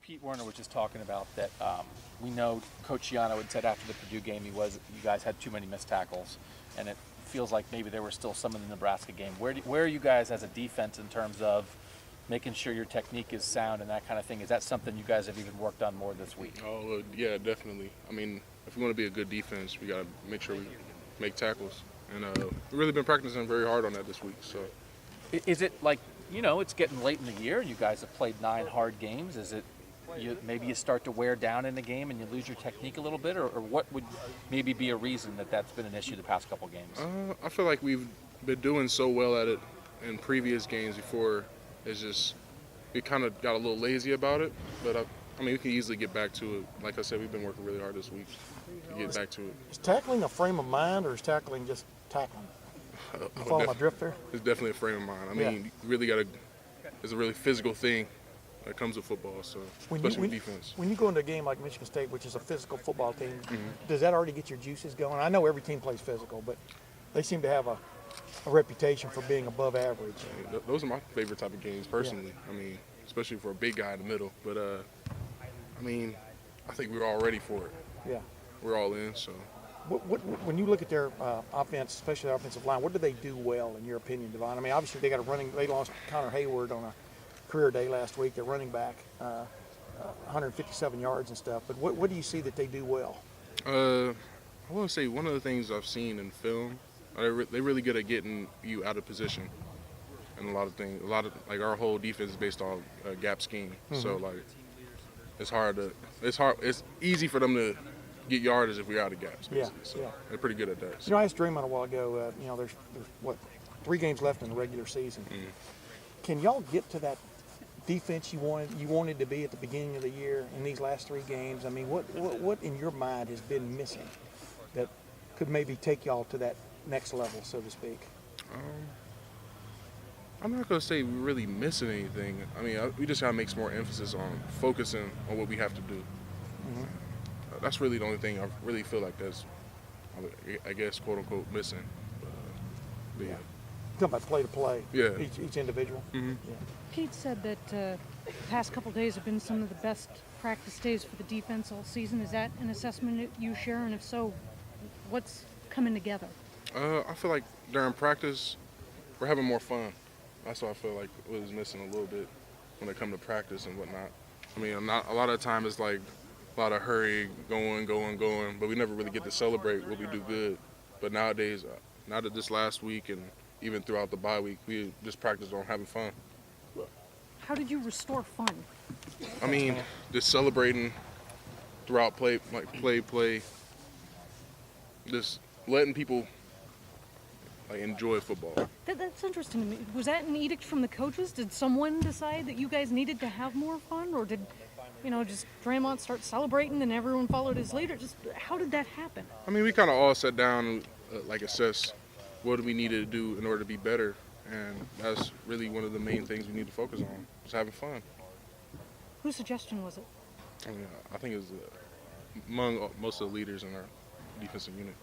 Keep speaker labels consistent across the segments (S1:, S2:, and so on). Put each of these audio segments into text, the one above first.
S1: Pete Werner was just talking about that. We know Coach Giano had said after the Purdue game you guys had too many missed tackles, and it feels like maybe there were still some in the Nebraska game. Where are you guys as a defense in terms of making sure your technique is sound and that kind of thing? Is that something you guys have even worked on more this week?
S2: Oh, yeah, definitely. I mean, if we want to be a good defense, we got to make sure we make tackles. And we've really been practicing very hard on that this week. So,
S1: is it like, it's getting late in the year and you guys have played 9 hard games? Is it maybe you start to wear down in the game and you lose your technique a little bit, or what would maybe be a reason that that's been an issue the past couple games?
S2: I feel like we've been doing so well at it in previous games before. It's just we kind of got a little lazy about it, but I mean, we can easily get back to it. Like I said, we've been working really hard this week to get back to it.
S3: Is tackling a frame of mind, or is tackling just tackling? You follow my drift there?
S2: It's definitely a frame of mind. I mean, you really got to. It's a really physical thing that comes with football, so especially defense.
S3: When you go into a game like Michigan State, which is a physical football team, does that already get your juices going? I know every team plays physical, but they seem to have a reputation for being above average.
S2: I mean, those are my favorite type of games, personally. Yeah. I mean, especially for a big guy in the middle. But, I mean, I think we're all ready for it.
S3: Yeah.
S2: We're all in, so.
S3: When you look at their offense, especially the offensive line, what do they do well, in your opinion, Davon? I mean, obviously they lost Connor Hayward on a career day last week, their running back, 157 yards and stuff. But what do you see that they do well?
S2: I want to say one of the things I've seen in film, they're really good at getting you out of position. And a lot of like our whole defense is based on a gap scheme. So like it's easy for them to get yardage if we're out of gaps. Basically. So they're pretty good at that.
S3: I asked Draymond a while ago. There's 3 games left in the regular season. Can y'all get to that defense you wanted to be at the beginning of the year in these last 3 games? I mean, what in your mind has been missing that could maybe take y'all to that next level, so to speak?
S2: I'm not going to say we're really missing anything. I mean, we just got to make some more emphasis on focusing on what we have to do. That's really the only thing I really feel like that's, I guess, quote unquote, missing. But yeah.
S3: Talking about play to play.
S2: Yeah.
S3: Each individual. Yeah.
S4: Pete said that the past couple days have been some of the best practice days for the defense all season. Is that an assessment that you share? And if so, what's coming together?
S2: I feel like during practice, we're having more fun. That's what I feel like was missing a little bit when it comes to practice and whatnot. I mean, a lot of the time it's like a lot of hurry, going, but we never really get to celebrate what we do good. But nowadays, now that this last week and even throughout the bye week, we just practice on having fun.
S4: How did you restore fun?
S2: I mean, just celebrating throughout play, just letting people enjoy football.
S4: That's interesting to me. Was that an edict from the coaches? Did someone decide that you guys needed to have more fun, or did just Draymond start celebrating and everyone followed his leader? Just how did that happen? I
S2: mean, we kind of all sat down and assess what we needed to do in order to be better, and that's really one of the main things we need to focus on, is having fun.
S4: Whose suggestion was it?
S2: I mean, I think it was among most of the leaders in our defensive unit.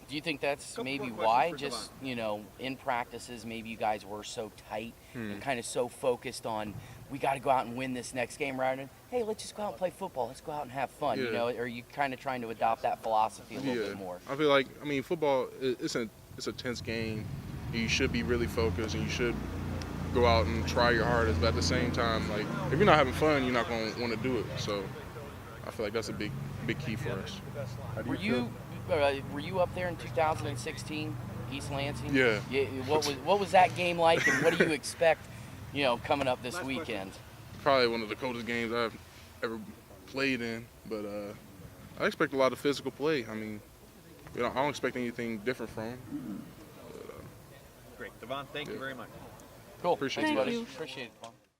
S5: Do you think that's maybe why, just, in practices, maybe you guys were so tight and kind of so focused on, we got to go out and win this next game, rather than, hey, let's just go out and play football, let's go out and have fun,
S2: Yeah.
S5: Are you kind of trying to adopt that philosophy a little bit more?
S2: I feel like, football, it's a tense game. You should be really focused, and you should go out and try your hardest, but at the same time, if you're not having fun, you're not going to want to do it. So I feel like that's a big key for us.
S5: Were you up there in 2016, East Lansing?
S2: Yeah.
S5: What was that game like, and what do you expect, coming up this weekend?
S2: Probably one of the coldest games I've ever played in, but I expect a lot of physical play. I mean, I don't expect anything different from them.
S6: Great. Davon, thank you very much.
S5: Cool.
S2: Appreciate
S5: Thanks,
S2: it.
S5: buddy. Appreciate it.